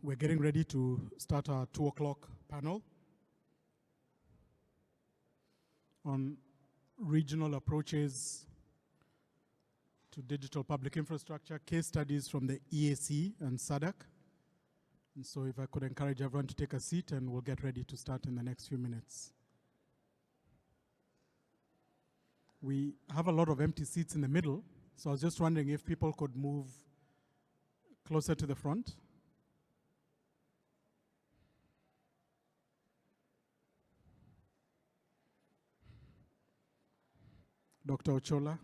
We're getting ready to start our 2 o'clock panel on regional approaches to digital public infrastructure, case studies from the EAC and SADC. And so if I could encourage everyone to take a seat, and we'll get ready to start in the next few minutes. We have a lot of empty seats in the middle, so I was just wondering if people could move closer to the front. Dr. Ochola.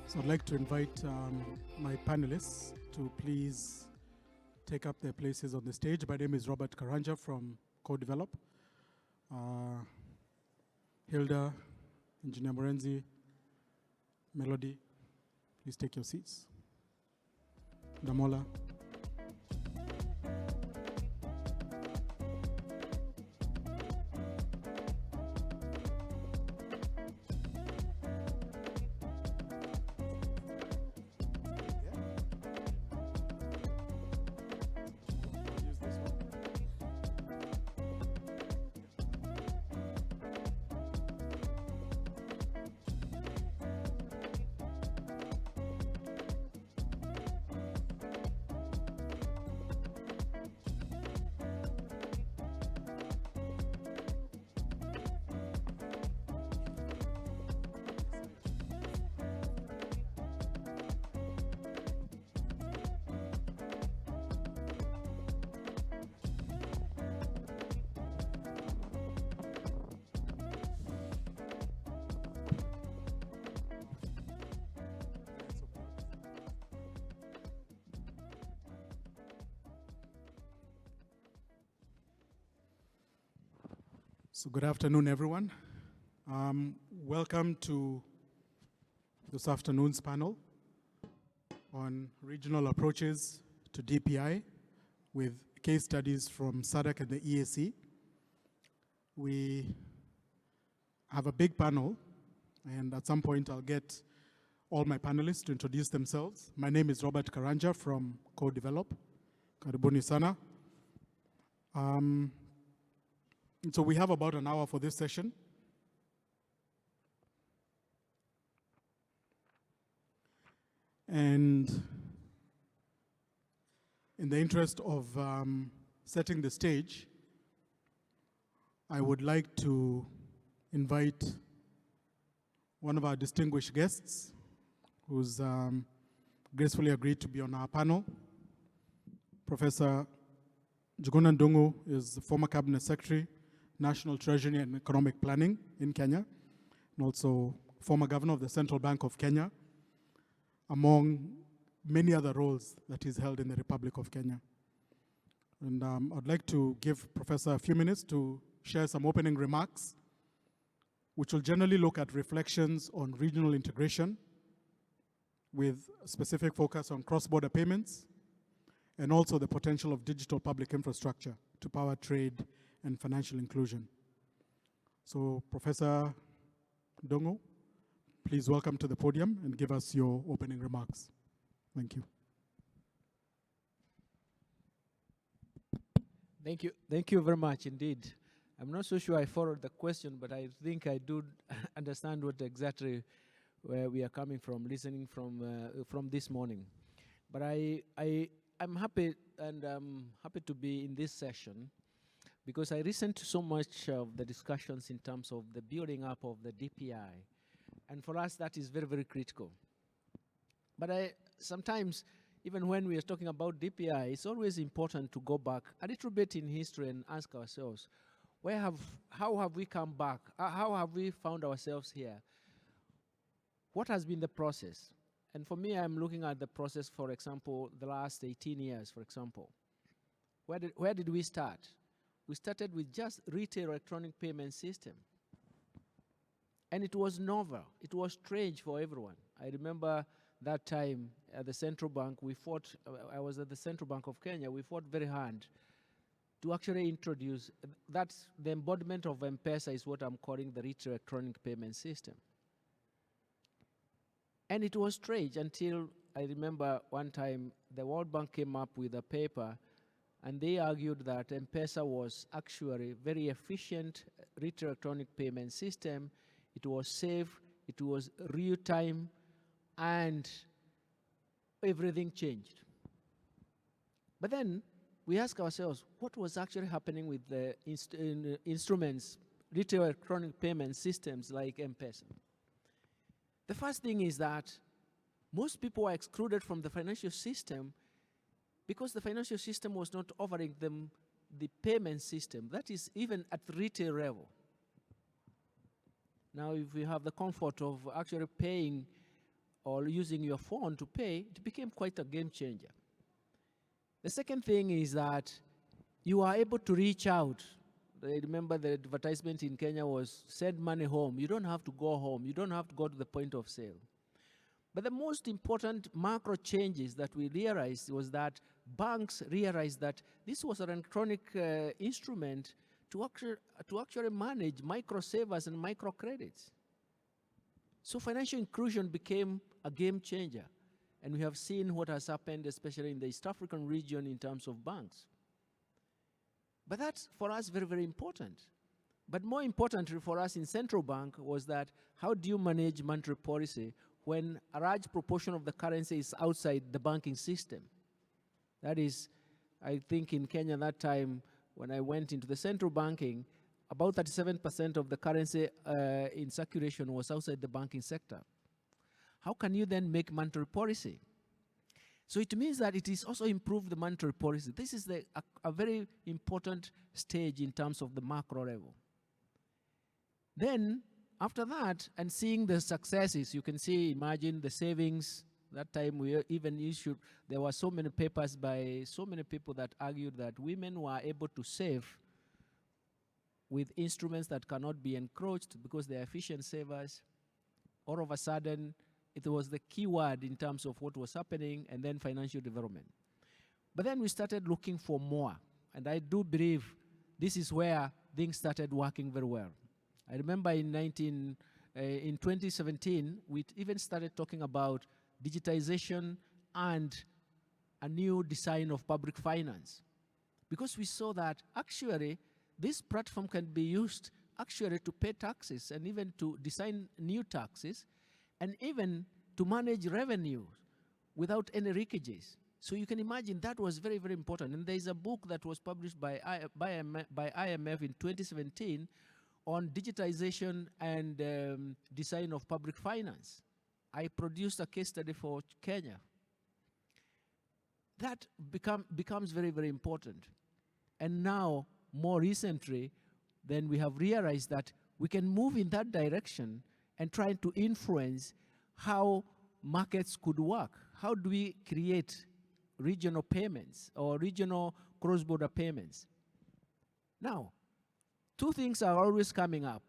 So I'd like to invite my panelists to please take up their places on the stage. My name is Robert Karanja from Co-Develop. Hilda, Engineer Morenzi, Melody, please take your seats. Damola. So good afternoon, everyone. Welcome to this afternoon's panel on regional approaches to DPI with case studies from SADC and the EAC. We have a big panel, and at some point I'll get all my panelists to introduce themselves. My name is Robert Karanja from Co-Develop. Karibuni sana. So we have about an hour for this session. And in the interest of setting the stage, I would like to invite one of our distinguished guests, who's gracefully agreed to be on our panel. Professor Njuguna Ndung'u is the former Cabinet Secretary, National Treasury and Economic Planning in Kenya, and also former Governor of the Central Bank of Kenya, among many other roles that he's held in the Republic of Kenya. And I'd like to give Professor a few minutes to share some opening remarks, which will generally look at reflections on regional integration with a specific focus on cross-border payments and also the potential of digital public infrastructure to power trade and financial inclusion. So, Professor Ndung'u, please welcome to the podium and give us your opening remarks. Thank you. Thank you very much indeed. I'm not so sure I followed the question, but I think I do understand what exactly where we are coming from, listening from this morning. But I'm happy, and I'm happy to be in this session because I listened to so much of the discussions in terms of the building up of the DPI. And for us, that is very, very critical. But sometimes, even when we are talking about DPI, it's always important to go back a little bit in history and ask ourselves, how have we come back? How have we found ourselves here? What has been the process? And for me, I'm looking at the process, for example, the last 18 years, for example. Where did we start? We started with just retail electronic payment system. And it was novel. It was strange for everyone. I remember that time at the central bank, we fought, I was at the Central Bank of Kenya, we fought very hard to actually introduce, that's the embodiment of M-Pesa is what I'm calling the retail electronic payment system. And it was strange until I remember one time the World Bank came up with a paper and they argued that M-Pesa was actually a very efficient retail electronic payment system. It was safe, it was real time, and everything changed. But then we ask ourselves, what was actually happening with the instruments, retail electronic payment systems like M-Pesa? The first thing is that most people are excluded from the financial system because the financial system was not offering them the payment system. That is even at the retail level. Now, if you have the comfort of actually paying or using your phone to pay, it became quite a game changer. The second thing is that you are able to reach out. I remember the advertisement in Kenya was send money home. You don't have to go home. You don't have to go to the point of sale. But the most important macro changes that we realized was that banks realized that this was an electronic instrument to actually manage micro savers and micro credits. So financial inclusion became a game changer. And we have seen what has happened, especially in the East African region in terms of banks. But that's, for us, very, very important. But more importantly for us in central bank was that how do you manage monetary policy when a large proportion of the currency is outside the banking system? That is, I think in Kenya that time, when I went into the central banking, about 37% of the currency in circulation was outside the banking sector. How can you then make monetary policy? So it means that it is also improved the monetary policy. This is a very important stage in terms of the macro level. Then, after that, and seeing the successes, you can see, imagine the savings. That time we even issued, there were so many papers by so many people that argued that women were able to save with instruments that cannot be encroached because they are efficient savers. All of a sudden, it was the key word in terms of what was happening, and then financial development. But then we started looking for more, and I do believe this is where things started working very well. I remember in 2017, we even started talking about digitization and a new design of public finance, because we saw that actually this platform can be used actually to pay taxes and even to design new taxes and even to manage revenue without any leakages. So you can imagine that was very, very important. And there's a book that was published by IMF in 2017 on digitization and design of public finance. I produced a case study for Kenya that becomes very, very important. And now, more recently, then we have realized that we can move in that direction and try to influence how markets could work. How do we create regional payments or regional cross-border payments? Now, two things are always coming up.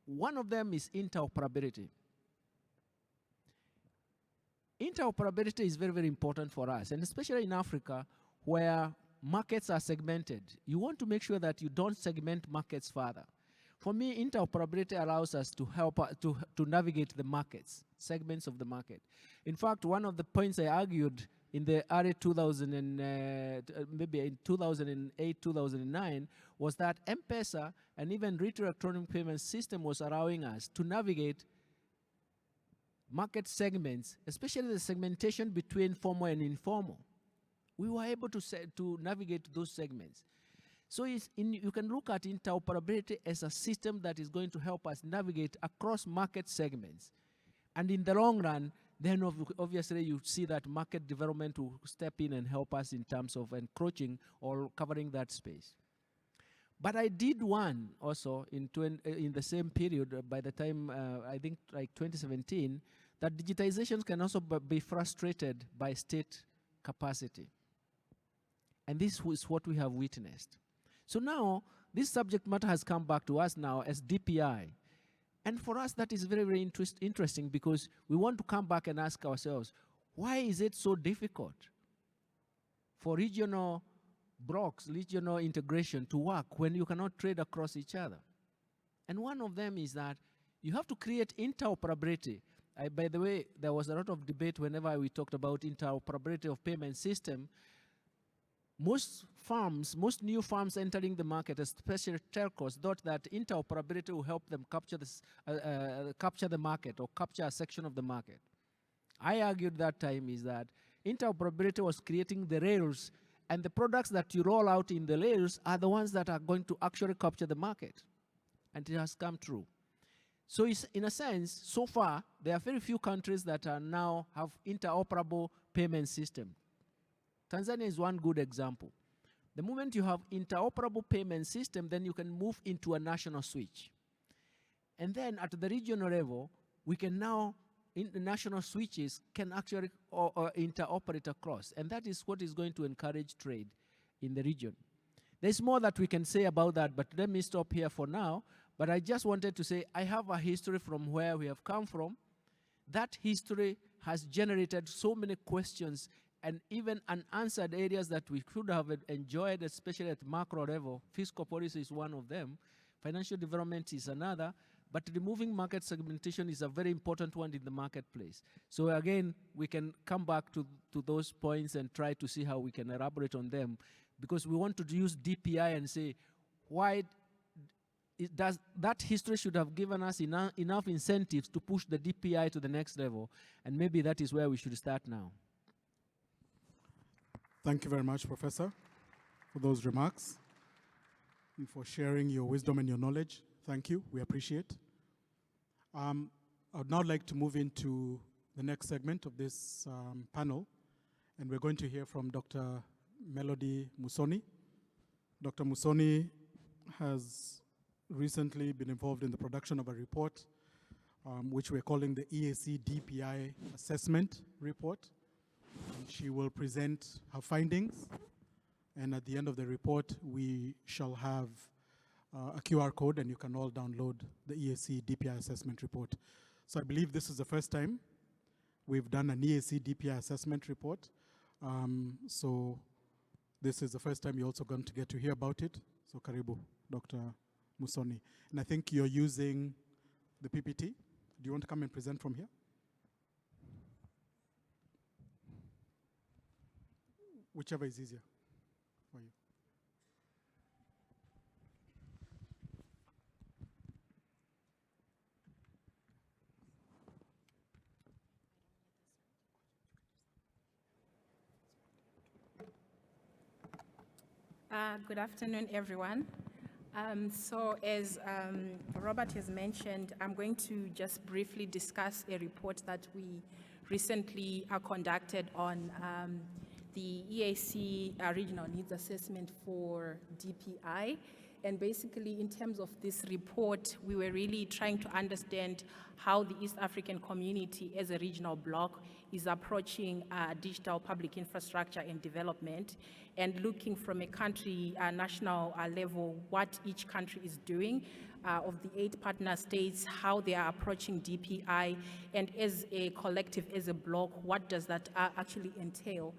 One of them is interoperability. Interoperability is very, very important for us, and especially in Africa, where markets are segmented. You want to make sure that you don't segment markets further. For me, interoperability allows us to help to navigate the markets, segments of the market. In fact, one of the points I argued in the early 2000 and maybe in 2008, 2009, was that M-Pesa and even retail electronic payment system was allowing us to navigate market segments, especially the segmentation between formal and informal. We were able to navigate those segments. So you can look at interoperability as a system that is going to help us navigate across market segments. And in the long run, then obviously you see that market development will step in and help us in terms of encroaching or covering that space. But I did one also in the same period, by the time, I think like 2017, that digitization can also be frustrated by state capacity. And this is what we have witnessed. So now, this subject matter has come back to us now as DPI. And for us, that is very, very interesting, because we want to come back and ask ourselves, why is it so difficult for regional blocks, regional integration to work when you cannot trade across each other? And one of them is that you have to create interoperability. By the way, there was a lot of debate whenever we talked about interoperability of payment system. Most new firms entering the market, especially telcos, thought that interoperability will help them capture the market or capture a section of the market. I argued that time is that interoperability was creating the rails, and the products that you roll out in the rails are the ones that are going to actually capture the market. And it has come true. So it's, in a sense, so far, there are very few countries that are now have interoperable payment system. Tanzania is one good example. The moment you have interoperable payment system, then you can move into a national switch. And then at the regional level, we can now, in the national switches, can actually interoperate across. And that is what is going to encourage trade in the region. There's more that we can say about that, but let me stop here for now. But I just wanted to say, I have a history from where we have come from. That history has generated so many questions and even unanswered areas that we could have enjoyed, especially at macro level. Fiscal policy is one of them. Financial development is another. But removing market segmentation is a very important one in the marketplace. So again, we can come back to those points and try to see how we can elaborate on them, because we want to use DPI and say, why does that history should have given us enough incentives to push the DPI to the next level, and maybe that is where we should start now. Thank you very much, Professor, for those remarks and for sharing your wisdom and your knowledge. Thank you. We appreciate. I would now like to move into the next segment of this panel, and we're going to hear from Dr. Melody Musoni. Dr. Musoni has recently been involved in the production of a report, which we're calling the EAC DPI Assessment Report. And she will present her findings, and at the end of the report, we shall have a QR code, and you can all download the EAC DPI Assessment Report. So I believe this is the first time we've done an EAC DPI Assessment Report. So this is the first time you're also going to get to hear about it. So karibu, Dr. Musoni. And I think you're using the PPT. Do you want to come and present from here? Whichever is easier for you. Good afternoon, everyone. So as Robert has mentioned, I'm going to just briefly discuss a report that we recently conducted on the EAC Regional Needs Assessment for DPI. And basically, in terms of this report, we were really trying to understand how the East African community as a regional bloc is approaching digital public infrastructure and development, and looking from a country national level what each country is doing of the 8 partner states, how they are approaching DPI, and as a collective, as a bloc, what does that actually entail?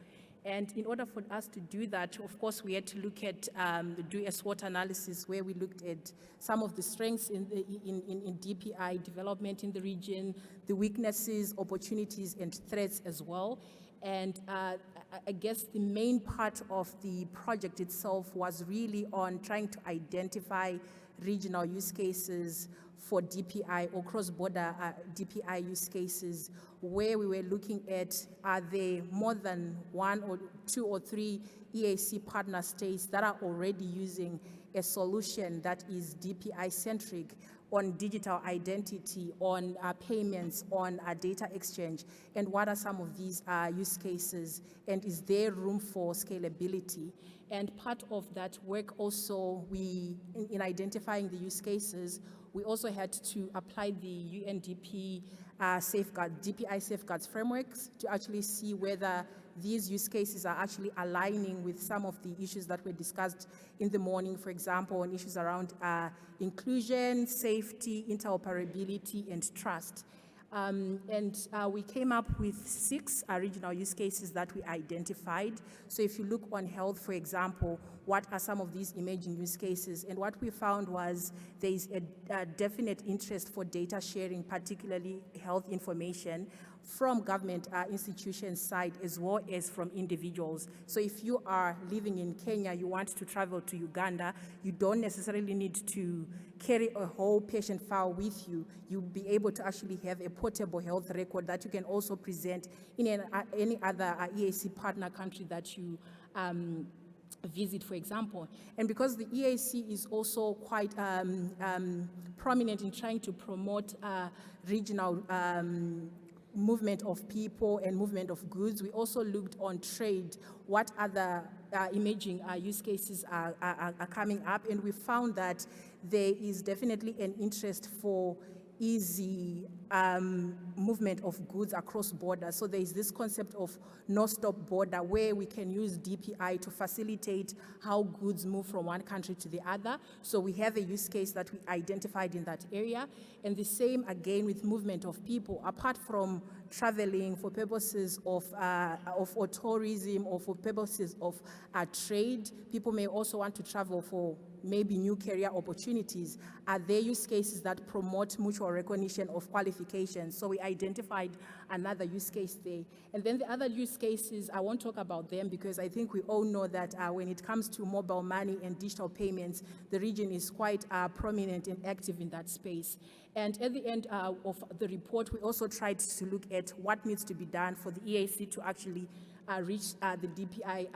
And in order for us to do that, of course, we had to look at, do a SWOT analysis where we looked at some of the strengths in DPI development in the region, the weaknesses, opportunities, and threats as well. And I guess the main part of the project itself was really on trying to identify regional use cases for DPI or cross-border DPI use cases, where we were looking at, are there more than 1 or 2 or 3 EAC partner states that are already using a solution that is DPI-centric on digital identity, on payments, on data exchange, and what are some of these use cases, and is there room for scalability? And part of that work also, in identifying the use cases, we also had to apply the UNDP DPI safeguards frameworks to actually see whether these use cases are actually aligning with some of the issues that were discussed in the morning, for example, on issues around inclusion, safety, interoperability, and trust. We came up with 6 regional use cases that we identified. So if you look on health, for example, what are some of these emerging use cases? And what we found was there is a definite interest for data sharing, particularly health information, from government institutions' side as well as from individuals. So if you are living in Kenya, you want to travel to Uganda, you don't necessarily need to carry a whole patient file with you. You'll be able to actually have a portable health record that you can also present in any other EAC partner country that you visit, for example. And because the EAC is also quite prominent in trying to promote regional movement of people and movement of goods, we also looked on trade, what other emerging use cases are coming up, and we found that there is definitely an interest for easy movement of goods across borders. So there is this concept of no-stop border where we can use DPI to facilitate how goods move from one country to the other. So we have a use case that we identified in that area. And the same again with movement of people, apart from traveling for purposes of tourism or for purposes of trade. People may also want to travel for maybe new career opportunities. Are there use cases that promote mutual recognition of qualifications? So we identified another use case there. And then the other use cases, I won't talk about them because I think we all know that when it comes to mobile money and digital payments, the region is quite prominent and active in that space. And at the end of the report, we also tried to look at what needs to be done for the EAC to actually reach the DPI,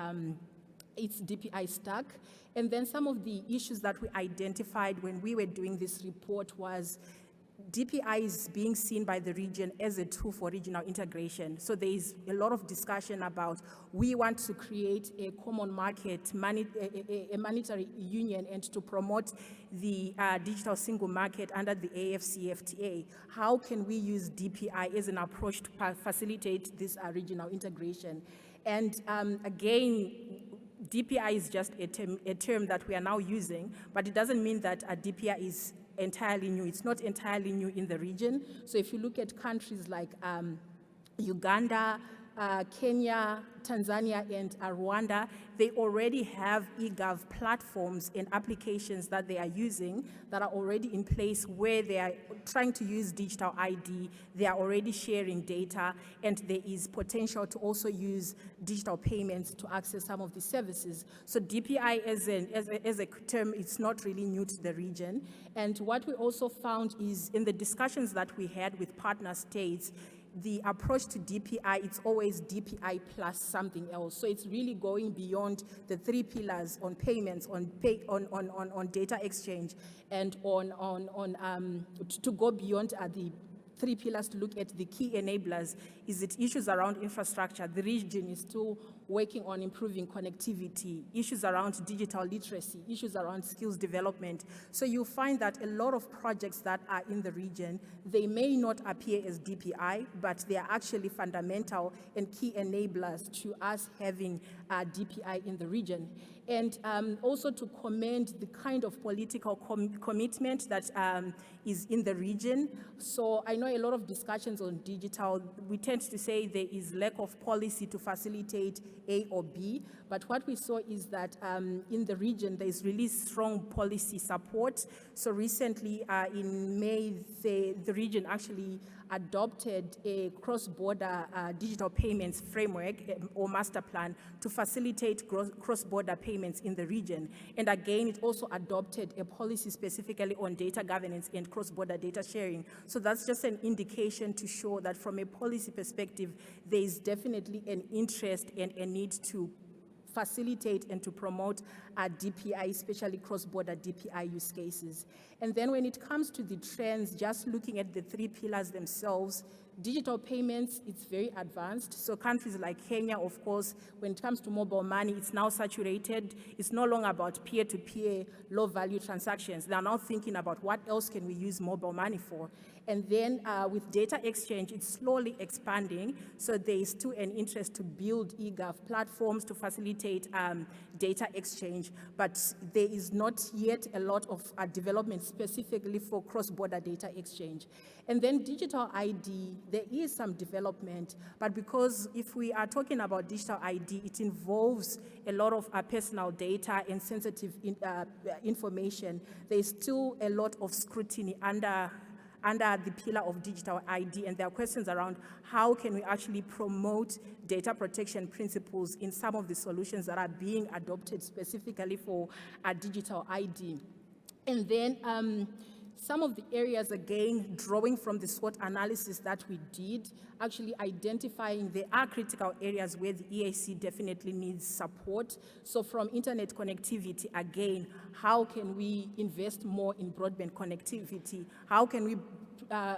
its DPI stack. And then some of the issues that we identified when we were doing this report was DPI is being seen by the region as a tool for regional integration. So there is a lot of discussion about we want to create a common market, a monetary union, and to promote the digital single market under the AFCFTA. How can we use DPI as an approach to facilitate this regional integration? And again, DPI is just a term that we are now using, but it doesn't mean that DPI is entirely new. It's not entirely new in the region. So if you look at countries like Uganda, Kenya, Tanzania, and Rwanda, they already have eGov platforms and applications that they are using that are already in place where they are trying to use digital ID. They are already sharing data, and there is potential to also use digital payments to access some of the services. So DPI as a term, it's not really new to the region. And what we also found is in the discussions that we had with partner states, the approach to DPI, it's always DPI plus something else. So it's really going beyond the 3 pillars on payments, on data exchange, and to go beyond the three pillars to look at the key enablers, is it issues around infrastructure. The region is still working on improving connectivity, issues around digital literacy, issues around skills development. So you find that a lot of projects that are in the region, they may not appear as DPI, but they are actually fundamental and key enablers to us having DPI in the region. And also to commend the kind of political commitment that is in the region. So I know a lot of discussions on digital, we tend to say there is lack of policy to facilitate A or B, but what we saw is that in the region there is really strong policy support. So recently in May, the region actually adopted a cross-border digital payments framework or master plan to facilitate cross-border payments in the region. And again, it also adopted a policy specifically on data governance and cross-border data sharing. So that's just an indication to show that from a policy perspective, there is definitely an interest and a need to facilitate and to promote DPI, especially cross-border DPI use cases. And then when it comes to the trends, just looking at the three pillars themselves, digital payments, it's very advanced. So countries like Kenya, of course, when it comes to mobile money, it's now saturated. It's no longer about peer-to-peer, low-value transactions. They're now thinking about what else can we use mobile money for. And then with data exchange, it's slowly expanding. So there is still an interest to build eGov platforms to facilitate data exchange. But there is not yet a lot of development specifically for cross-border data exchange. And then digital ID, there is some development, but because if we are talking about digital ID, it involves a lot of personal data and sensitive information. There is still a lot of scrutiny under the pillar of digital ID, and there are questions around how can we actually promote data protection principles in some of the solutions that are being adopted specifically for digital ID. And then some of the areas, again, drawing from the SWOT analysis that we did, actually identifying there are critical areas where the EAC definitely needs support. So from internet connectivity, again, how can we invest more in broadband connectivity? How can we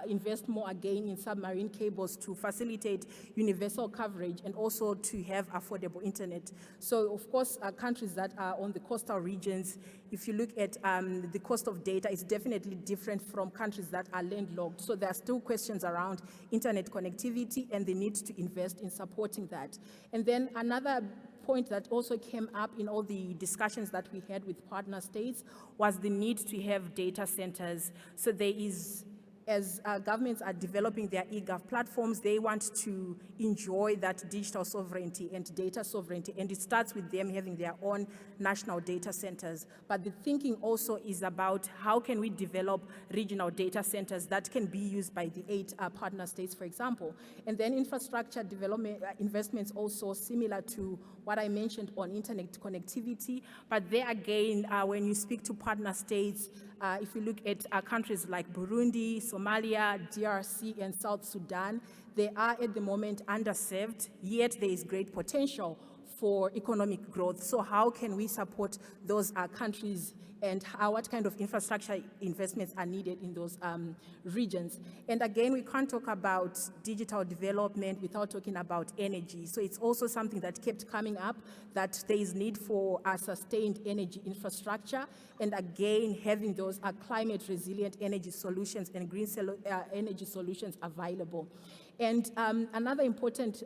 invest more again in submarine cables to facilitate universal coverage and also to have affordable internet? So of course, countries that are on the coastal regions, if you look at the cost of data, it's definitely different from countries that are landlocked. So there are still questions around internet connectivity and the need to invest in supporting that. And then another point that also came up in all the discussions that we had with partner states was the need to have data centers. So there is, as governments are developing their eGov platforms, they want to enjoy that digital sovereignty and data sovereignty, and it starts with them having their own national data centers. But the thinking also is about how can we develop regional data centers that can be used by the 8 partner states, for example. And then infrastructure development investments also similar to what I mentioned on internet connectivity. But there again, when you speak to partner states, if you look at countries like Burundi, Somalia, DRC, and South Sudan, they are at the moment underserved, yet there is great potential for economic growth. So how can we support those countries, and what kind of infrastructure investments are needed in those regions? And again, we can't talk about digital development without talking about energy. So it's also something that kept coming up, that there is need for a sustained energy infrastructure, and again, having those climate resilient energy solutions and green energy solutions available. And another important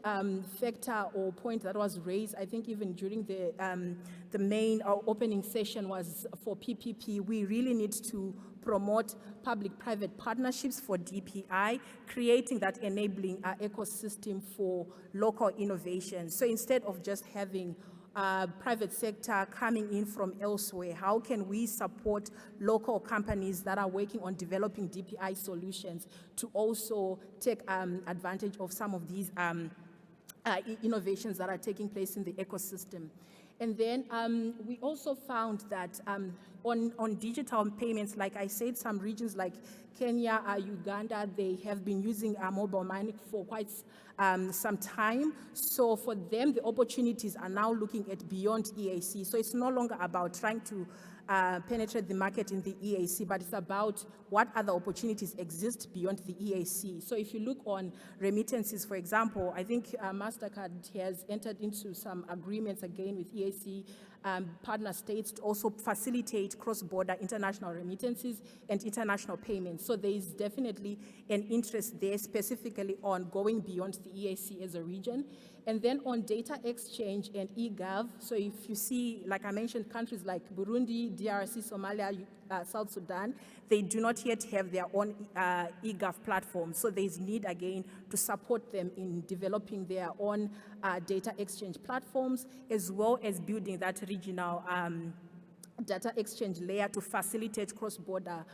factor or point that was raised, I think even during the main opening session, was for PPP, we really need to promote public-private partnerships for DPI, creating that enabling ecosystem for local innovation. So instead of just having private sector coming in from elsewhere, how can we support local companies that are working on developing DPI solutions to also take advantage of some of these innovations that are taking place in the ecosystem? And then we also found that on digital payments, like I said, some regions like Kenya, Uganda, they have been using mobile money for quite some time. So for them, the opportunities are now looking at beyond EAC. So it's no longer about trying to penetrate the market in the EAC, but it's about what other opportunities exist beyond the EAC. So if you look on remittances, for example, I think MasterCard has entered into some agreements again with EAC partner states to also facilitate cross-border international remittances and international payments. So there is definitely an interest there specifically on going beyond the EAC as a region. And then on data exchange and eGov, so if you see, like I mentioned, countries like Burundi, DRC, Somalia, South Sudan, they do not yet have their own eGov platform. So there is need, again, to support them in developing their own data exchange platforms, as well as building that regional data exchange layer to facilitate cross-border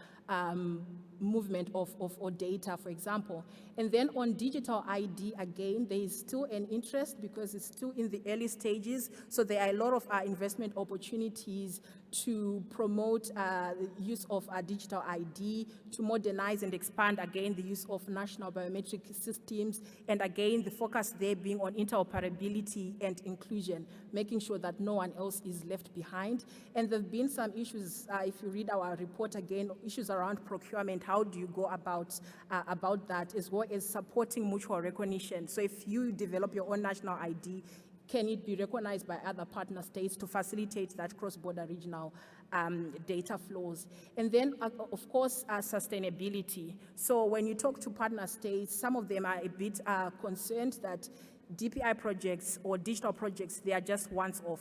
movement of data, for example. And then on digital ID, again, there is still an interest because it's still in the early stages. So there are a lot of investment opportunities to promote the use of digital ID, to modernize and expand, again, the use of national biometric systems, and again, the focus there being on interoperability and inclusion, making sure that no one else is left behind. And there have been some issues, if you read our report again, issues around procurement. How do you go about that, as well as supporting mutual recognition? So if you develop your own national ID, can it be recognized by other partner states to facilitate that cross-border regional data flows? And then, of course, sustainability. So when you talk to partner states, some of them are a bit concerned that DPI projects or digital projects, they are just once-off.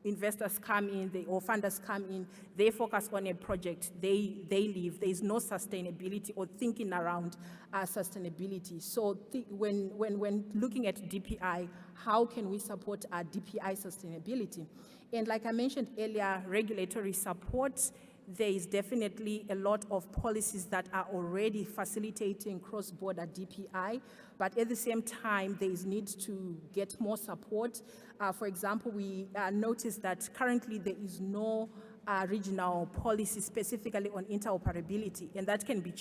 Investors come in, or funders come in, they focus on a project, they leave. There is no sustainability or thinking around sustainability. So when looking at DPI, how can we support our DPI sustainability? And like I mentioned earlier, regulatory support. There is definitely a lot of policies that are already facilitating cross-border DPI, but at the same time, there is need to get more support. For example, we noticed that currently there is no regional policy specifically on interoperability, and that can be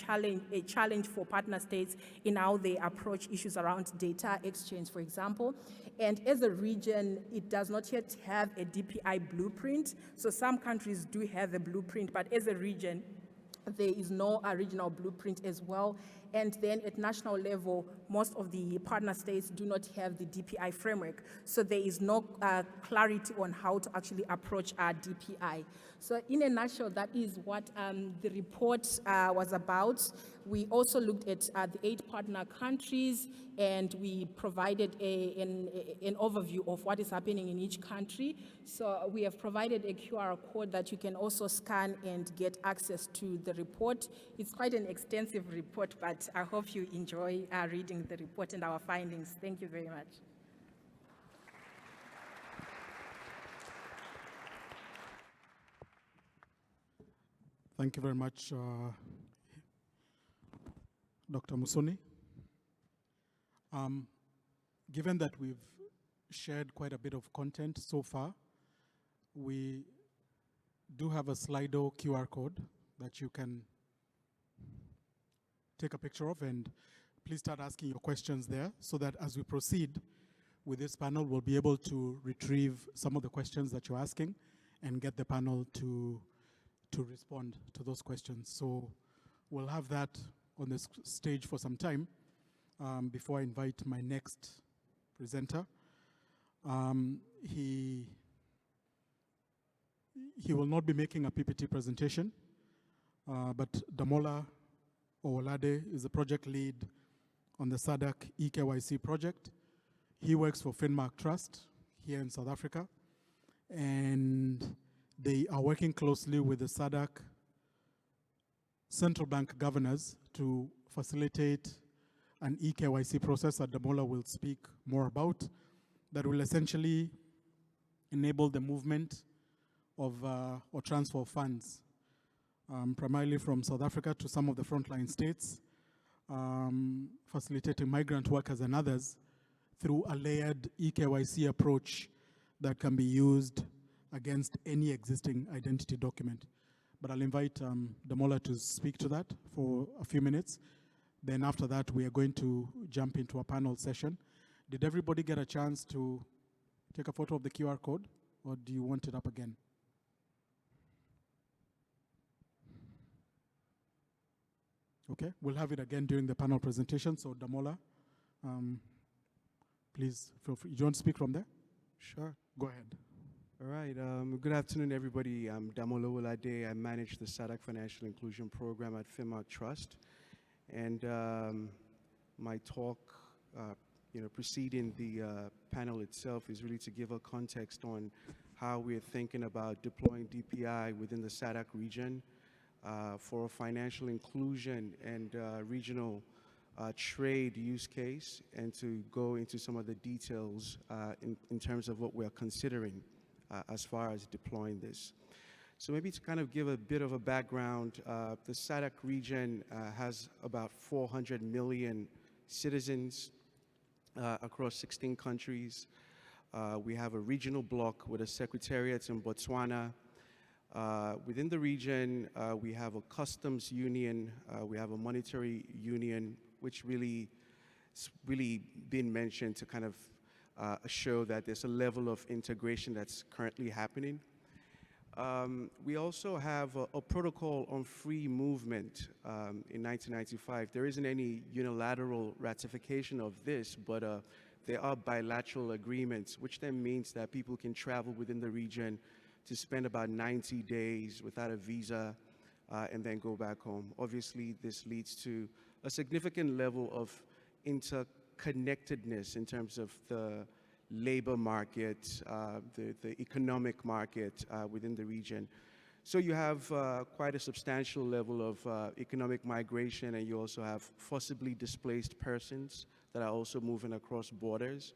a challenge for partner states in how they approach issues around data exchange, for example. And as a region, it does not yet have a DPI blueprint. So some countries do have a blueprint, but as a region, there is no regional blueprint as well. And then at national level, most of the partner states do not have the DPI framework. So there is no clarity on how to actually approach our DPI. So in a nutshell, that is what the report was about. We also looked at the 8 partner countries, and we provided an overview of what is happening in each country. So we have provided a QR code that you can also scan and get access to the report. It's quite an extensive report, but I hope you enjoy reading the report and our findings. Thank you very much. Thank you very much, Dr. Musoni. Given that we've shared quite a bit of content so far, we do have a Slido QR code that you can take a picture of, and please start asking your questions there so that as we proceed with this panel, we'll be able to retrieve some of the questions that you're asking and get the panel to respond to those questions. So we'll have that on this stage for some time before I invite my next presenter. He will not be making a PPT presentation, but Damola Owolade is the project lead on the SADC eKYC project. He works for Finmark Trust here in South Africa, and they are working closely with the SADC central bank governors to facilitate an eKYC process that Damola will speak more about that will essentially enable the movement of or transfer of funds primarily from South Africa to some of the frontline states, facilitating migrant workers and others through a layered eKYC approach that can be used against any existing identity document. But I'll invite Damola to speak to that for a few minutes. Then after that, we are going to jump into a panel session. Did everybody get a chance to take a photo of the QR code, or do you want it up again? Okay, we'll have it again during the panel presentation. So Damola, please feel free. You want to speak from there? Sure. Go ahead. All right. Good afternoon, everybody. I'm Damola Wolade. I manage the SADC Financial Inclusion Program at Finmark Trust. And my talk, preceding the panel itself is really to give a context on how we're thinking about deploying DPI within the SADC region for a financial inclusion and regional trade use case, and to go into some of the details in terms of what we're considering as far as deploying this. So maybe to kind of give a bit of a background, the SADC region has about 400 million citizens across 16 countries. We have a regional bloc with a secretariat in Botswana. Within the region, we have a customs union, we have a monetary union, which really been mentioned to kind of show that there's a level of integration that's currently happening. We also have a protocol on free movement in 1995. There isn't any unilateral ratification of this, but there are bilateral agreements, which then means that people can travel within the region to spend about 90 days without a visa and then go back home. Obviously, this leads to a significant level of interconnectedness in terms of the labor market, the economic market within the region. So you have quite a substantial level of economic migration, and you also have forcibly displaced persons that are also moving across borders.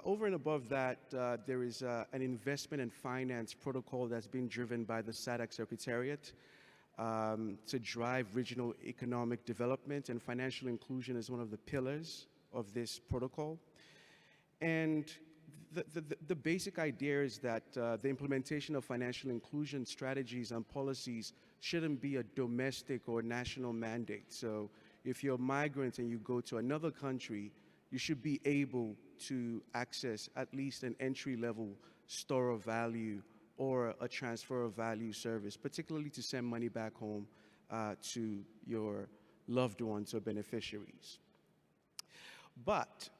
Over and above that, there is an investment and finance protocol that's been driven by the SADC Secretariat to drive regional economic development, and financial inclusion is one of the pillars of this protocol. And the basic idea is that the implementation of financial inclusion strategies and policies shouldn't be a domestic or national mandate. So if you're a migrant and you go to another country, you should be able to access at least an entry-level store of value or a transfer of value service, particularly to send money back home to your loved ones or beneficiaries. But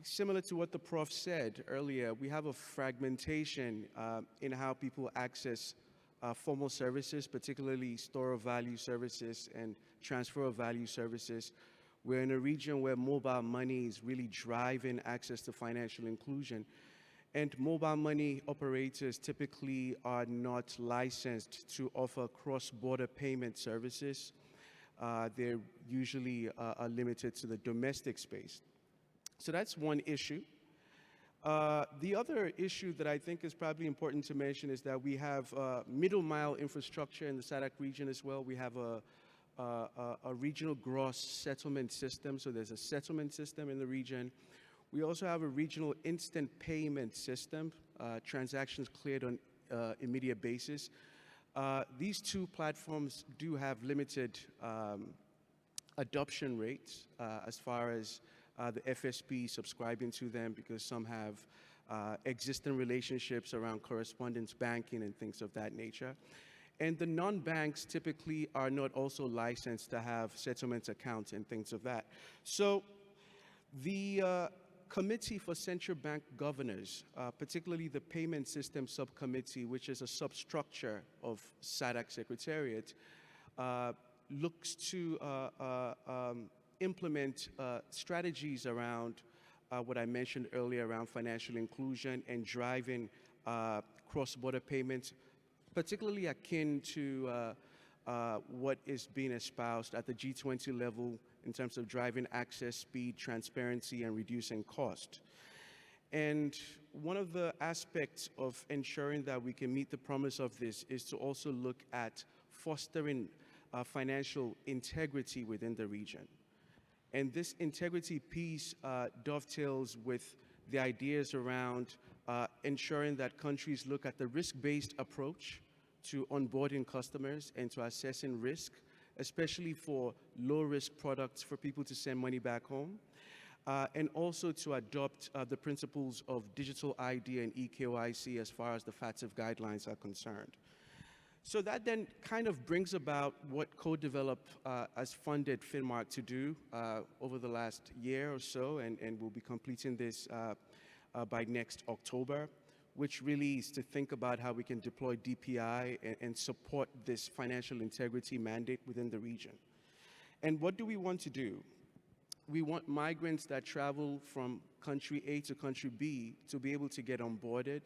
similar to what the prof said earlier, we have a fragmentation in how people access formal services, particularly store of value services and transfer of value services. We're in a region where mobile money is really driving access to financial inclusion. And mobile money operators typically are not licensed to offer cross-border payment services. They're usually are limited to the domestic space. So that's one issue. The other issue that I think is probably important to mention is that we have middle mile infrastructure in the SADC region as well. We have a regional gross settlement system, so there's a settlement system in the region. We also have a regional instant payment system, transactions cleared on immediate basis. These two platforms do have limited adoption rates as far as the FSP subscribing to them, because some have existing relationships around correspondence banking and things of that nature. And the non-banks typically are not also licensed to have settlement accounts and things of that. So the Committee for Central Bank Governors, particularly the Payment System Subcommittee, which is a substructure of SADC Secretariat, looks to implement strategies around what I mentioned earlier around financial inclusion and driving cross-border payments, particularly akin to what is being espoused at the G20 level in terms of driving access, speed, transparency, and reducing cost. And one of the aspects of ensuring that we can meet the promise of this is to also look at fostering financial integrity within the region. And this integrity piece dovetails with the ideas around ensuring that countries look at the risk-based approach to onboarding customers and to assessing risk, especially for low-risk products for people to send money back home, and also to adopt the principles of digital ID and eKYC as far as the FATF guidelines are concerned. So that then kind of brings about what Co-Develop has funded Finmark to do over the last year or so, and we'll be completing this by next October, which really is to think about how we can deploy DPI and support this financial integrity mandate within the region. And what do we want to do? We want migrants that travel from country A to country B to be able to get onboarded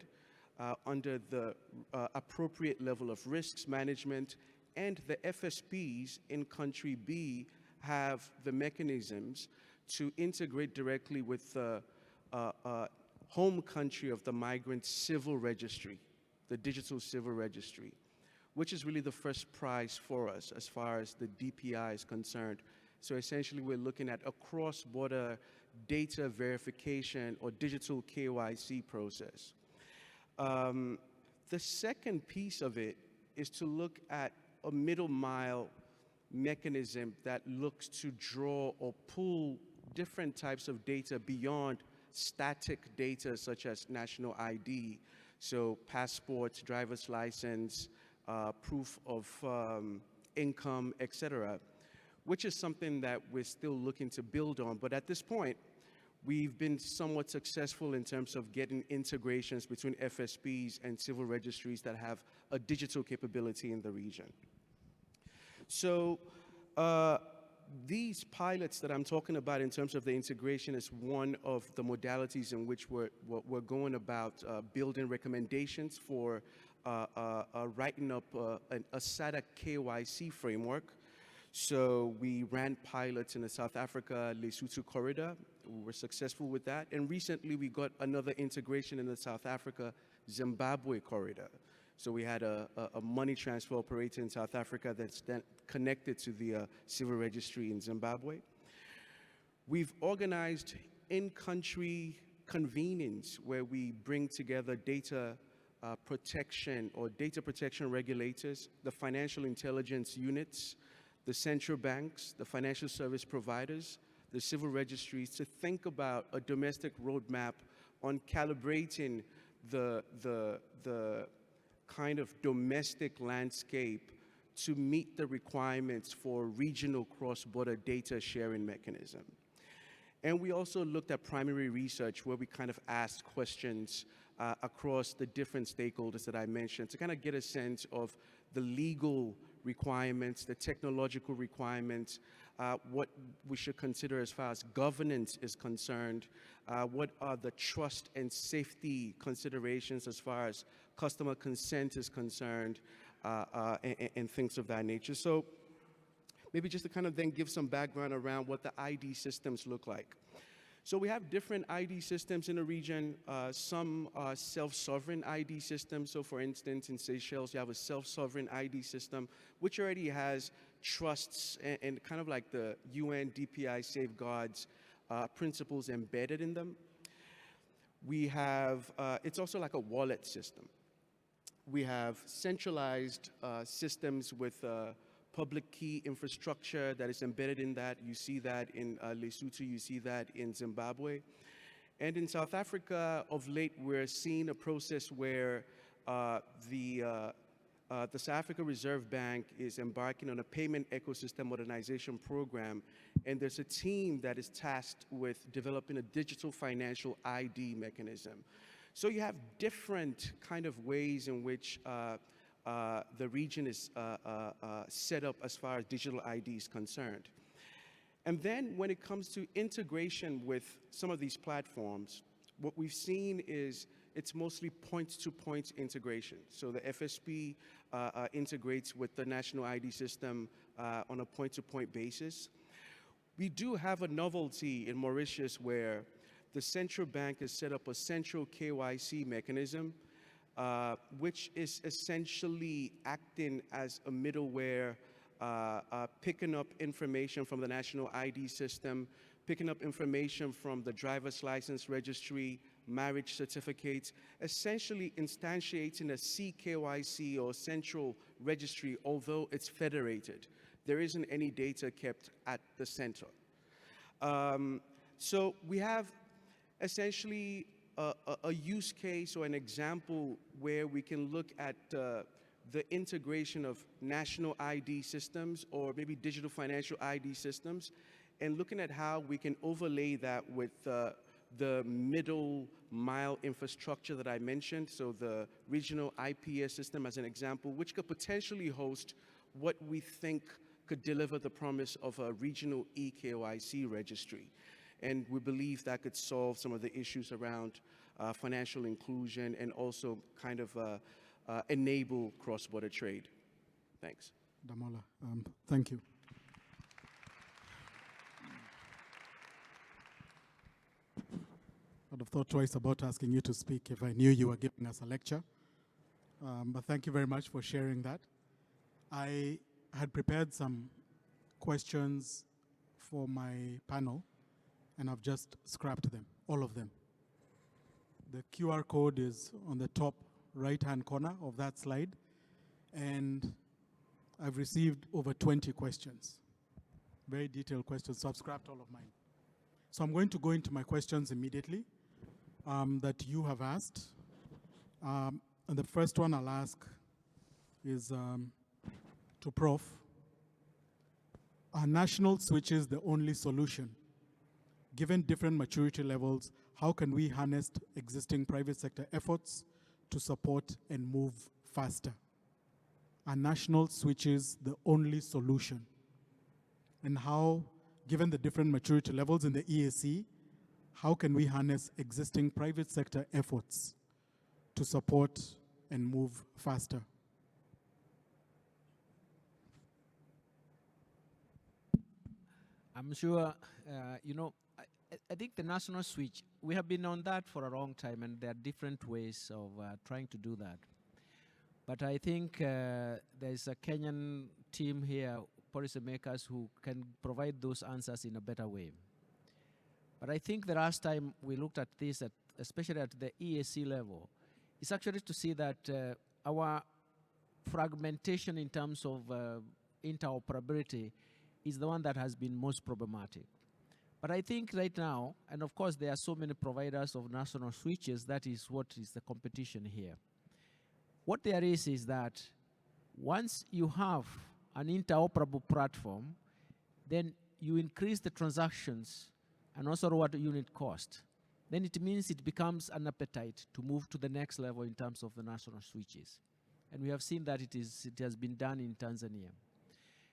under the appropriate level of risks management, and the FSPs in country B have the mechanisms to integrate directly with the home country of the migrant civil registry, the digital civil registry, which is really the first prize for us as far as the DPI is concerned. So essentially, we're looking at a cross-border data verification or digital KYC process. The second piece of it is to look at a middle mile mechanism that looks to draw or pull different types of data beyond static data such as national ID, so passports, driver's license, proof of income, etc., which is something that we're still looking to build on. But at this point, we've been somewhat successful in terms of getting integrations between FSPs and civil registries that have a digital capability in the region. So these pilots that I'm talking about in terms of the integration is one of the modalities in which we're going about building recommendations for writing up a SADC KYC framework. So we ran pilots in the South Africa-Lesotho corridor. We were successful with that. And recently we got another integration in the South Africa-Zimbabwe corridor. So we had a money transfer operator in South Africa that's then connected to the civil registry in Zimbabwe. We've organized in-country convenings where we bring together data protection or data protection regulators, the financial intelligence units, the central banks, the financial service providers, the civil registries, to think about a domestic roadmap on calibrating the kind of domestic landscape to meet the requirements for regional cross-border data sharing mechanism. And we also looked at primary research where we kind of asked questions across the different stakeholders that I mentioned to kind of get a sense of the legal requirements, the technological requirements, what we should consider as far as governance is concerned, what are the trust and safety considerations as far as customer consent is concerned, and things of that nature. So maybe just to kind of then give some background around what the ID systems look like. So we have different ID systems in the region. Some are self-sovereign ID systems. So for instance, in Seychelles, you have a self-sovereign ID system, which already has trusts and kind of like the UN DPI safeguards principles embedded in them. We have, it's also like a wallet system. We have centralized systems with public key infrastructure that is embedded in that. You see that in Lesotho, you see that in Zimbabwe. And in South Africa, of late, we're seeing a process where the South Africa Reserve Bank is embarking on a payment ecosystem modernization program, and there's a team that is tasked with developing a digital financial ID mechanism. So you have different kind of ways in which the region is set up as far as digital ID is concerned. And then when it comes to integration with some of these platforms, what we've seen is it's mostly point-to-point integration. So the FSP integrates with the national ID system on a point-to-point basis. We do have a novelty in Mauritius where the central bank has set up a central KYC mechanism, which is essentially acting as a middleware, picking up information from the national ID system, picking up information from the driver's license registry, marriage certificates, essentially instantiating a CKYC or central registry, although it's federated. There isn't any data kept at the center. So we have essentially a use case or an example where we can look at the integration of national ID systems or maybe digital financial ID systems, and looking at how we can overlay that with the middle mile infrastructure that I mentioned, so the regional IPS system as an example, which could potentially host what we think could deliver the promise of a regional eKYC registry. And we believe that could solve some of the issues around financial inclusion and also kind of enable cross-border trade. Thanks. Damola, thank you. I'd have thought twice about asking you to speak if I knew you were giving us a lecture. But thank you very much for sharing that. I had prepared some questions for my panel, and I've just scrapped them, all of them. The QR code is on the top right-hand corner of that slide, and I've received over 20 questions, very detailed questions, so I've scrapped all of mine. So I'm going to go into my questions immediately that you have asked. And the first one I'll ask is to Prof. Are national switches the only solution? Given different maturity levels, how can we harness existing private sector efforts to support and move faster? Are national switches the only solution? And how, given the different maturity levels in the EAC, how can we harness existing private sector efforts to support and move faster? I'm sure, I think the national switch, we have been on that for a long time, and there are different ways of trying to do that. But I think there's a Kenyan team here, policymakers, who can provide those answers in a better way. But I think the last time we looked at this, especially at the EAC level, is actually to see that our fragmentation in terms of interoperability is the one that has been most problematic. But I think right now, and of course there are so many providers of national switches, that is what is the competition here. What there is that once you have an interoperable platform, then you increase the transactions and also what unit cost. Then it means it becomes an appetite to move to the next level in terms of the national switches. And we have seen that it has been done in Tanzania.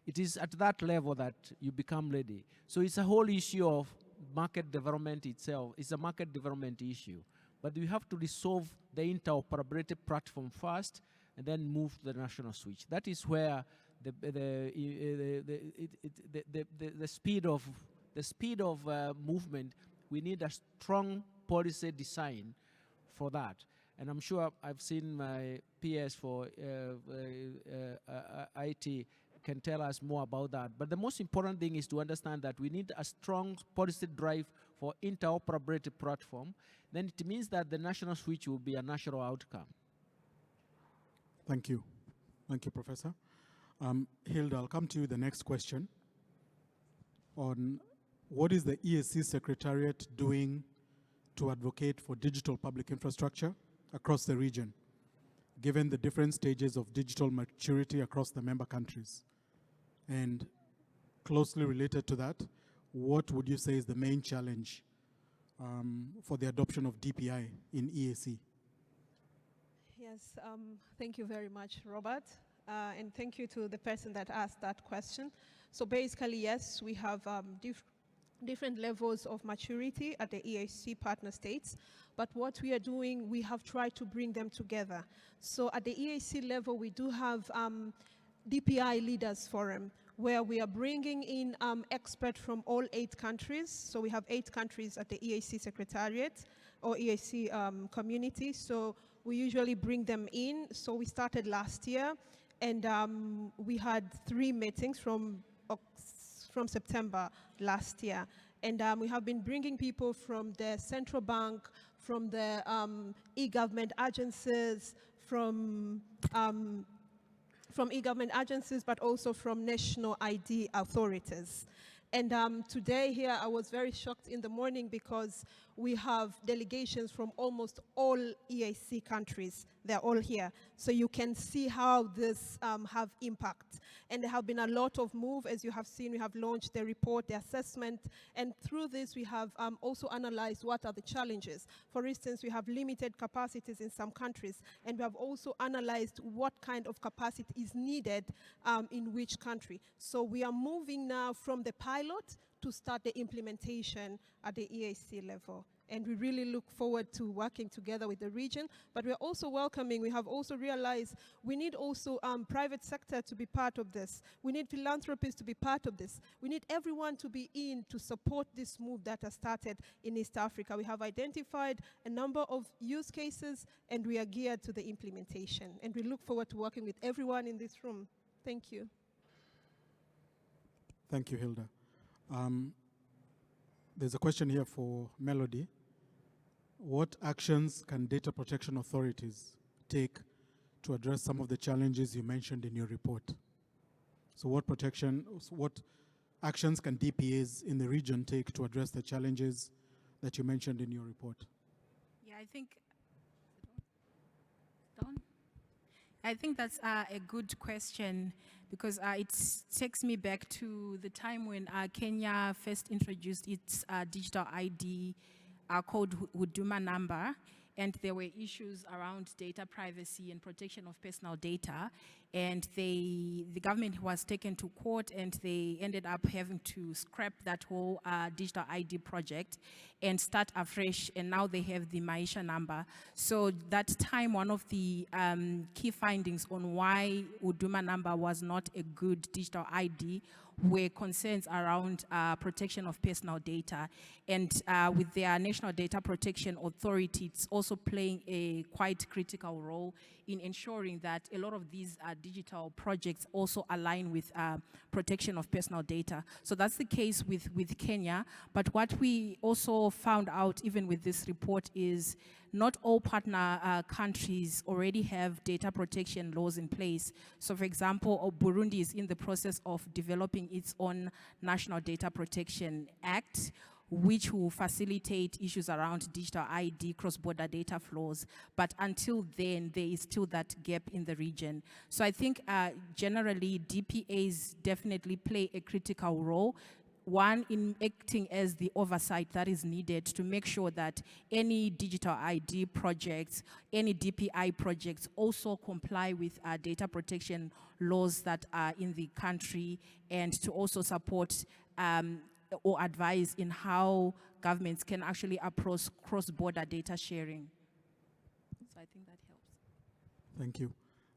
It is at that level that you become ready. So it's a whole issue of market development itself. It's a market development issue. But we have to resolve the interoperability platform first and then move to the national switch. That is where the speed of movement, we need a strong policy design for that. And I'm sure I've seen my PS for IT can tell us more about that. But the most important thing is to understand that we need a strong policy drive for interoperability platform. Then it means that the national switch will be a national outcome. Thank you. Thank you, Professor. Hilda, I'll come to you with the next question on what is the EAC Secretariat doing to advocate for digital public infrastructure across the region, given the different stages of digital maturity across the member countries? And closely related to that, what would you say is the main challenge for the adoption of DPI in EAC? Yes, thank you very much, Robert. And thank you to the person that asked that question. So basically, yes, we have different levels of maturity at the EAC partner states. But what we are doing, we have tried to bring them together. So at the EAC level, we do have DPI Leaders Forum, where we are bringing in experts from all 8 countries. So we have 8 countries at the EAC Secretariat or EAC community. So we usually bring them in. So we started last year, and we had 3 meetings from September last year. And we have been bringing people from the central bank, from the e-government agencies, from e-government agencies, but also from national ID authorities. And today here, I was very shocked in the morning because we have delegations from almost all EAC countries They're all here. So you can see how this have impact. And there have been a lot of move. As you have seen, we have launched the report, the assessment, and through this we have also analyzed what are the challenges. For instance, we have limited capacities in some countries, and we have also analyzed what kind of capacity is needed in which country. So we are moving now from the pilot to start the implementation at the EAC level. And we really look forward to working together with the region. But we're also welcoming, we have also realized we need also private sector to be part of this. We need philanthropists to be part of this. We need everyone to be in to support this move that has started in East Africa. We have identified a number of use cases, and we are geared to the implementation. And we look forward to working with everyone in this room. Thank you. Thank you, Hilda. There's a question here for Melody. What actions can data protection authorities take to address some of the challenges you mentioned in your report? So what actions can DPAs in the region take to address the challenges that you mentioned in your report? Yeah, I think that's a good question, because it takes me back to the time when Kenya first introduced its digital ID called Huduma number, and there were issues around data privacy and protection of personal data, and the government was taken to court, and they ended up having to scrap that whole digital ID project and start afresh, and now they have the Maisha number. So that time, one of the key findings on why Huduma number was not a good digital ID were concerns around protection of personal data. And with their National Data Protection Authority, it's also playing a quite critical role in ensuring that a lot of these digital projects also align with protection of personal data. So that's the case with Kenya. But what we also found out, even with this report, is not all partner countries already have data protection laws in place. So for example, Burundi is in the process of developing its own National Data Protection Act, which will facilitate issues around digital ID, cross-border data flows. But until then, there is still that gap in the region. So I think generally DPAs definitely play a critical role. One, in acting as the oversight that is needed to make sure that any digital ID projects, any DPI projects also comply with data protection laws that are in the country, and to also support or advise in how governments can actually approach cross-border data sharing. So I think that helps. Thank you.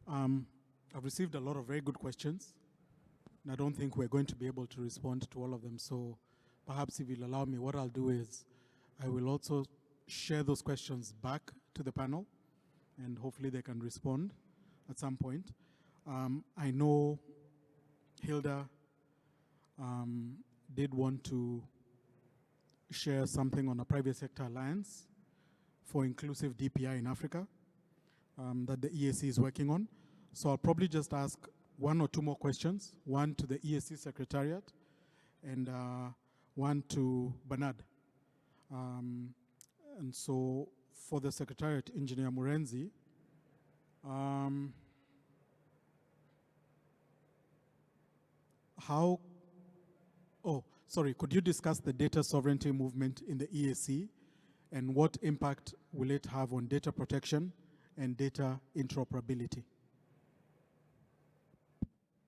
I've received a lot of very good questions, and I don't think we're going to be able to respond to all of them. So perhaps if you'll allow me, what I'll do is I will also share those questions back to the panel, and hopefully they can respond at some point. I know Hilda did want to share something on a private sector alliance for inclusive DPI in Africa that the EAC is working on. So I'll probably just ask one or two more questions, one to the EAC Secretariat and one to Bernard. And so for the Secretariat, Engineer Murenzi, could you discuss the data sovereignty movement in the EAC and what impact will it have on data protection and data interoperability?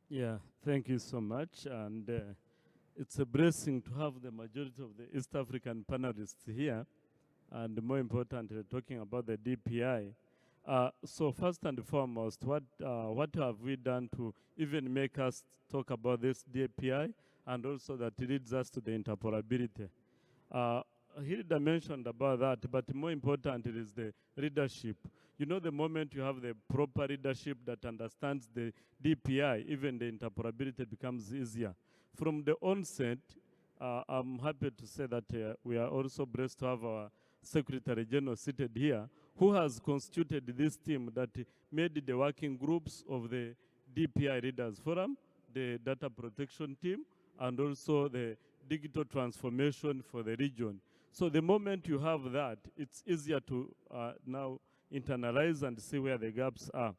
Yeah, thank you so much. And it's a blessing to have the majority of the East African panelists here, and more importantly, talking about the DPI. So first and foremost, what have we done to even make us talk about this DPI, and also that leads us to the interoperability? Hilda mentioned about that, but more important is the leadership. You know, the moment you have the proper leadership that understands the DPI, even the interoperability becomes easier. From the onset, I'm happy to say that we are also blessed to have our Secretary General seated here, who has constituted this team that made the working groups of the DPI Leaders Forum, the data protection team, and also the digital transformation for the region. So the moment you have that, it's easier to now internalize and see where the gaps are.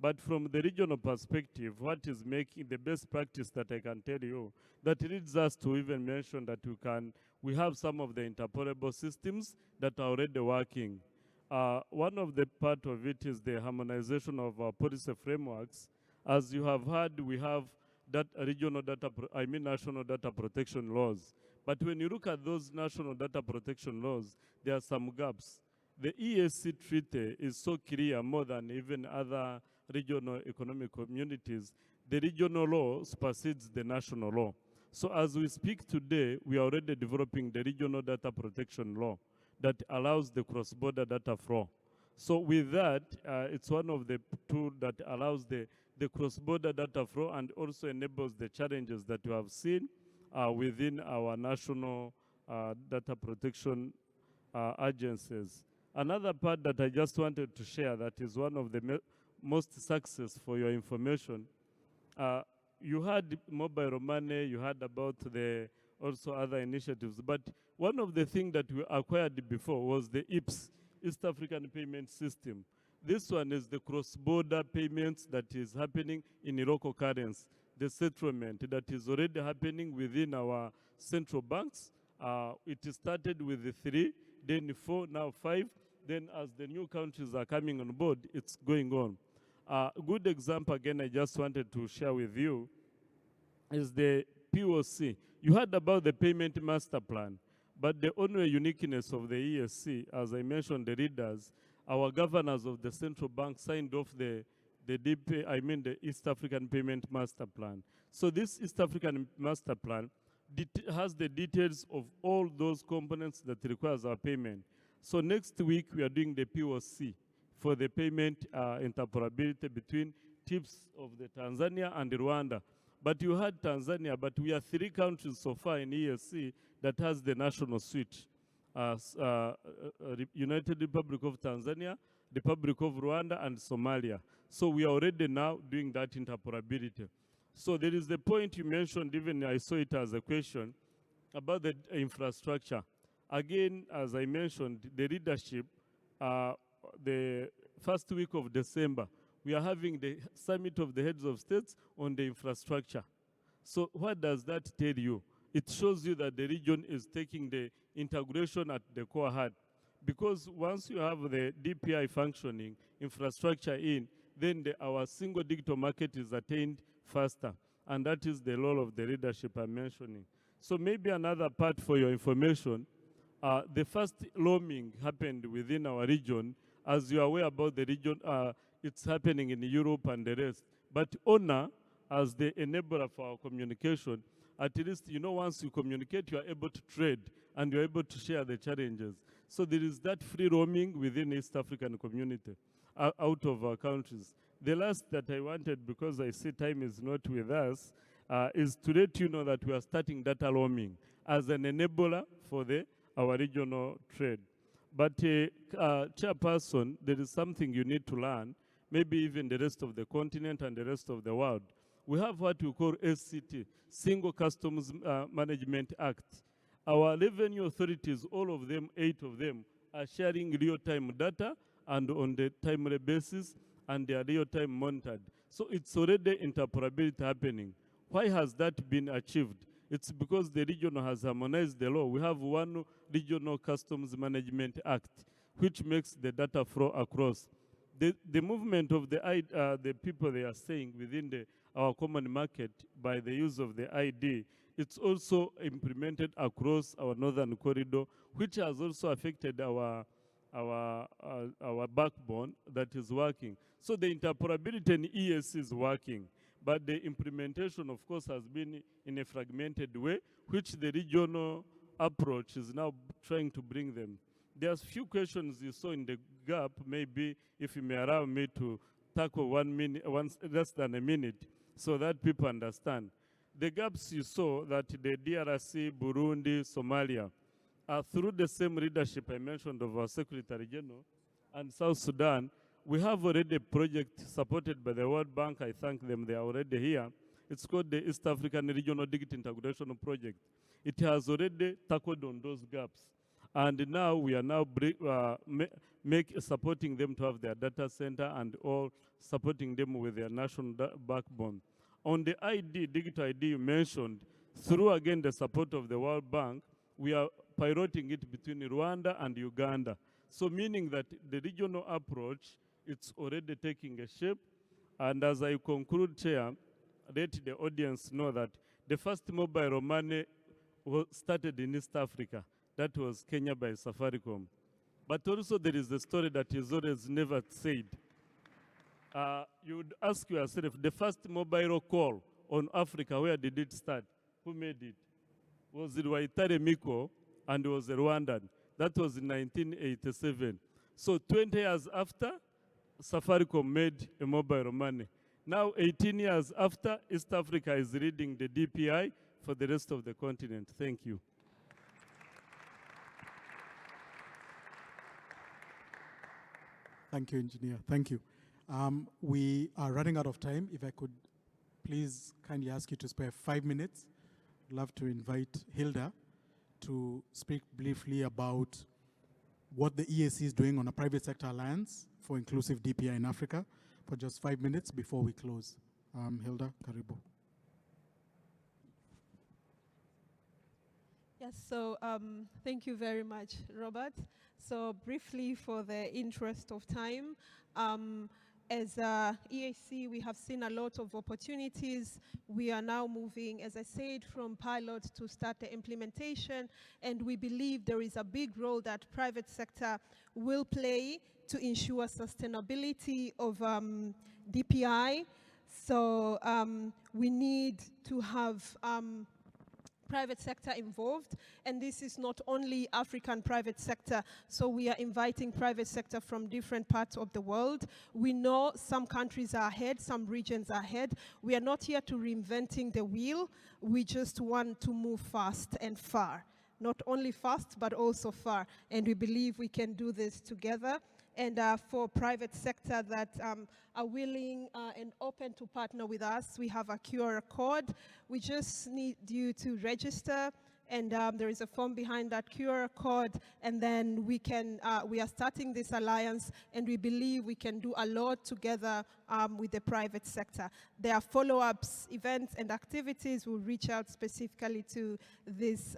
But from the regional perspective, what is making the best practice that I can tell you, that leads us to even mention that we have some of the interoperable systems that are already working. One of the part of it is the harmonization of our policy frameworks. As you have heard, we have that national data protection laws. But when you look at those national data protection laws, there are some gaps. The EAC treaty is so clear more than even other regional economic communities. The regional law supersedes the national law. So as we speak today, we are already developing the regional data protection law that allows the cross-border data flow. So with that, it's one of the tools that allows the cross-border data flow and also enables the challenges that you have seen within our national data protection agencies. Another part that I just wanted to share that is one of the most success for your information. You had mobile money, you heard about the also other initiatives, but one of the things that we acquired before was the EAPS, East African Payment System. This one is the cross-border payments that is happening in local currency, the settlement that is already happening within our central banks. It started with the 3, then 4, now 5. Then as the new countries are coming on board, it's going on. A good example, again, I just wanted to share with you is the POC. You heard about the Payment Master Plan, but the only uniqueness of the ESC, as I mentioned, the readers, our governors of the central bank signed off the the East African Payment Master Plan. So this East African Master Plan has the details of all those components that requires our payment. So next week, we are doing the POC for the payment interoperability between tips of the Tanzania and Rwanda. But you had Tanzania, but we are 3 countries so far in ESC that has the national switch. United Republic of Tanzania, Republic of Rwanda, and Somalia. So we are already now doing that interoperability. So there is the point you mentioned, even I saw it as a question, about the infrastructure. Again, as I mentioned, the leadership, the first week of December, we are having the summit of the heads of states on the infrastructure. So what does that tell you? It shows you that the region is taking the integration at the core heart. Because once you have the DPI functioning, infrastructure in, then our single digital market is attained faster. And that is the role of the leadership I'm mentioning. So maybe another part for your information, the first roaming happened within our region. As you are aware about the region, it's happening in Europe and the rest. But honor, as the enabler for our communication, at least, you know, once you communicate, you are able to trade and you're able to share the challenges. So there is that free roaming within East African community out of our countries. The last that I wanted, because I see time is not with us, is to let you know that we are starting data roaming as an enabler for our regional trade. But chairperson, there is something you need to learn, maybe even the rest of the continent and the rest of the world. We have what we call SCT, Single Customs Management Act. Our revenue authorities, all of them, 8 of them, are sharing real-time data and on the timely basis, and they are real-time monitored. So it's already interoperability happening. Why has that been achieved? It's because the region has harmonized the law. We have one Regional Customs Management Act, which makes the data flow across. The movement of the people they are saying within our common market by the use of the ID, it's also implemented across our northern corridor, which has also affected our backbone that is working. So the interoperability in ES is working, but the implementation, of course, has been in a fragmented way, which the regional approach is now trying to bring them. There's few questions you saw in the gap, maybe if you may allow me to tackle less than a minute, so that people understand. The gaps you saw that the DRC, Burundi, Somalia, through the same leadership I mentioned of our Secretary General and South Sudan, we have already a project supported by the World Bank. I thank them, they are already here. It's called the East African Regional Digital Integration Project. It has already tackled on those gaps. And now we are now supporting them to have their data center and all supporting them with their national backbone. On the ID, digital ID you mentioned, through again the support of the World Bank, we are piloting it between Rwanda and Uganda. So meaning that the regional approach, it's already taking a shape. And as I conclude, Chair, let the audience know that the first mobile money was started in East Africa. That was Kenya by Safaricom. But also there is a story that is always never said. You would ask yourself, the first mobile call on Africa, where did it start? Who made it? Was it Waitare Miko and was a Rwandan? That was in 1987. So 20 years after, Safaricom made a mobile money. Now 18 years after, East Africa is leading the DPI for the rest of the continent. Thank you. Thank you, Engineer. Thank you. We are running out of time. If I could please kindly ask you to spare 5 minutes. I'd love to invite Hilda to speak briefly about what the EAC is doing on a private sector alliance for inclusive DPI in Africa for just 5 minutes before we close. Hilda, karibu. Yes, so thank you very much, Robert. So briefly, for the interest of time, as EAC, we have seen a lot of opportunities. We are now moving, as I said, from pilot to start the implementation, and we believe there is a big role that private sector will play to ensure sustainability of DPI. So we need to have private sector involved, and this is not only African private sector, so we are inviting private sector from different parts of the world. We know some countries are ahead, some regions are ahead. We are not here to reinventing the wheel, we just want to move fast and far. Not only fast, but also far, and we believe we can do this together. And for private sector that are willing and open to partner with us, we have a QR code. We just need you to register, and there is a form behind that QR code, and then we are starting this alliance, and we believe we can do a lot together with the private sector. There are follow-ups, events, and activities. We'll reach out specifically to these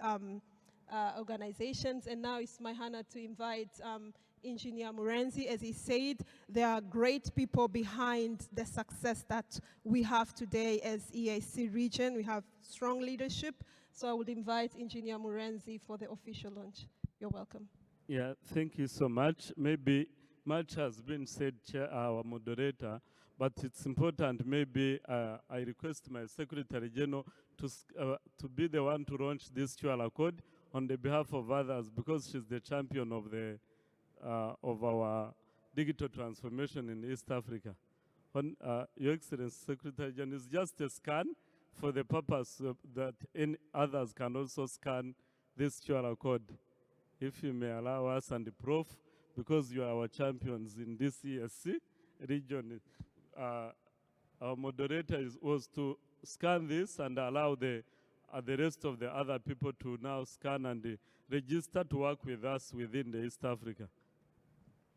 organizations, and now it's my honor to invite Engineer Murenzi. As he said, there are great people behind the success that we have today as EAC region. We have strong leadership. So I would invite Engineer Murenzi for the official launch. You're welcome. Yeah, thank you so much. Maybe much has been said, Chair, our moderator, but it's important. Maybe I request my Secretary General to be the one to launch this QR code on the behalf of others, because she's the champion of the of our digital transformation in East Africa. Your Excellency, Secretary General, is just a scan for the purpose that any others can also scan this QR code. If you may allow us and the Prof, because you are our champions in this ESC region, our moderator was to scan this and allow the rest of the other people to now scan and register to work with us within the East Africa.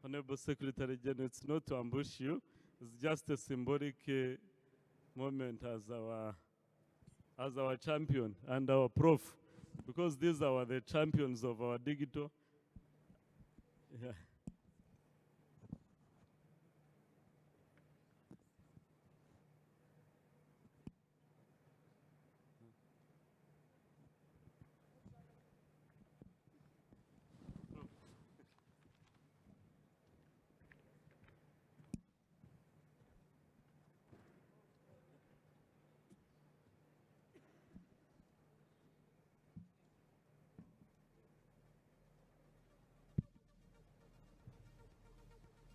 Honorable Secretary General, it's not to ambush you, it's just a symbolic moment as our champion and our Prof, because these are the champions of our digital. Yeah.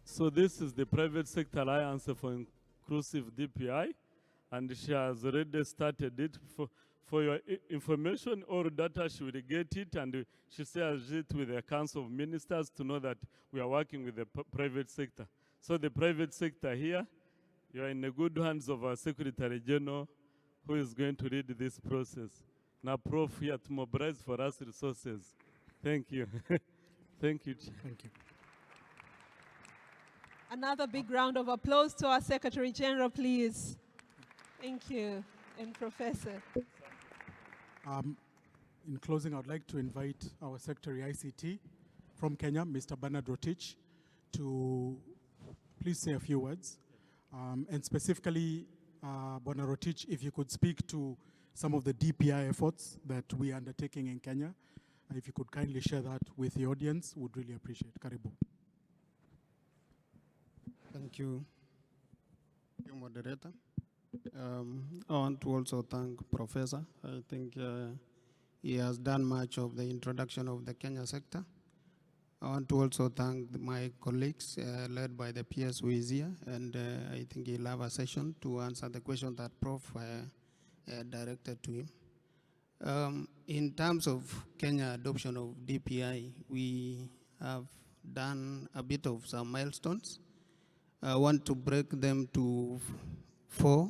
So this is the Private Sector Alliance for Inclusive DPI, and she has already started it. For your information or data, she will get it, and she shares it with the Council of Ministers to know that we are working with the private sector. So the private sector here, you are in the good hands of our Secretary General, who is going to lead this process. Now, Prof, here to mobilize for us resources. Thank you. Thank you, Chair. Thank you. Another big round of applause to our Secretary General, please. Thank you, and Professor. In closing, I would like to invite our Secretary ICT from Kenya, Mr. Bernard Rotich, to please say a few words. And specifically, Bwana Rotich, if you could speak to some of the DPI efforts that we are undertaking in Kenya, and if you could kindly share that with the audience, would really appreciate. Karibu. Thank you, moderator. I want to also thank Professor. I think he has done much of the introduction of the Kenya sector. I want to also thank my colleagues led by the PS who is here, and I think he'll have a session to answer the question that Prof directed to him. In terms of Kenya adoption of DPI, we have done a bit of some milestones. I want to break them to four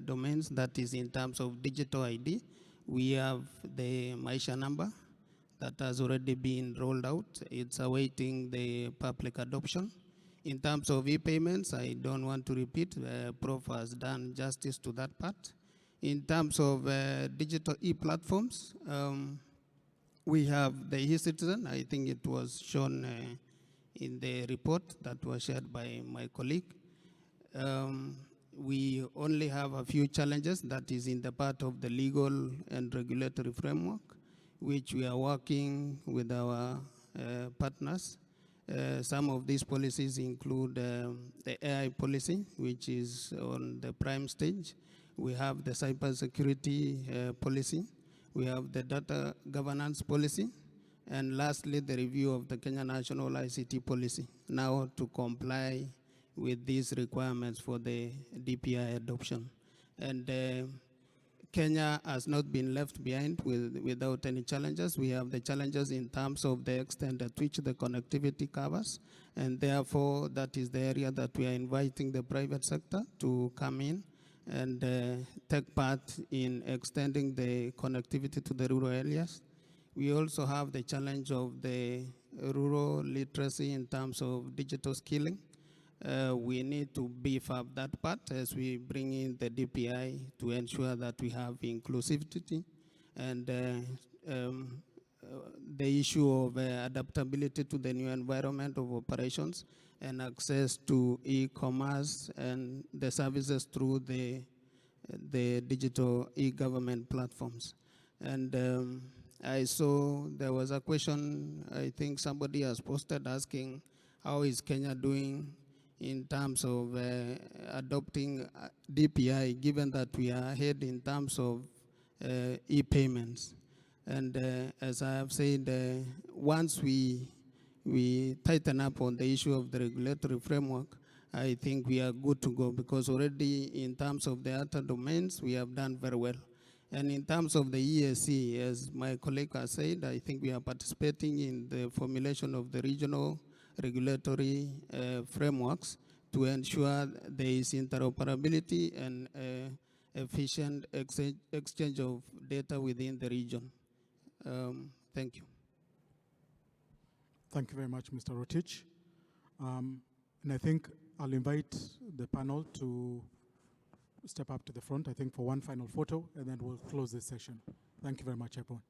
domains. That is in terms of digital ID. We have the Maisha number that has already been rolled out. It's awaiting the public adoption. In terms of e-payments, I don't want to repeat. Prof has done justice to that part. In terms of digital e-platforms, we have the e-citizen. I think it was shown in the report that was shared by my colleague. We only have a few challenges that is in the part of the legal and regulatory framework, which we are working with our partners. Some of these policies include the AI policy, which is on the prime stage. We have the cybersecurity policy. We have the data governance policy. And lastly, the review of the Kenya National ICT policy, now to comply with these requirements for the DPI adoption. And Kenya has not been left behind without any challenges. We have the challenges in terms of the extent at which the connectivity covers, and therefore that is the area that we are inviting the private sector to come in and take part in extending the connectivity to the rural areas. We also have the challenge of the rural literacy in terms of digital skilling. We need to beef up that part as we bring in the DPI to ensure that we have inclusivity and the issue of adaptability to the new environment of operations and access to e-commerce and the services through the digital e-government platforms. And I saw there was a question, I think somebody has posted asking, how is Kenya doing in terms of adopting DPI, given that we are ahead in terms of e-payments. And as I have said, once we tighten up on the issue of the regulatory framework, I think we are good to go, because already in terms of the other domains, we have done very well. And in terms of the ESC, as my colleague has said, I think we are participating in the formulation of the regional regulatory frameworks to ensure there is interoperability and efficient exchange of data within the region. Thank you. Thank you very much, Mr. Rotich. And I think I'll invite the panel to step up to the front, I think, for one final photo, and then we'll close this session. Thank you very much, everyone.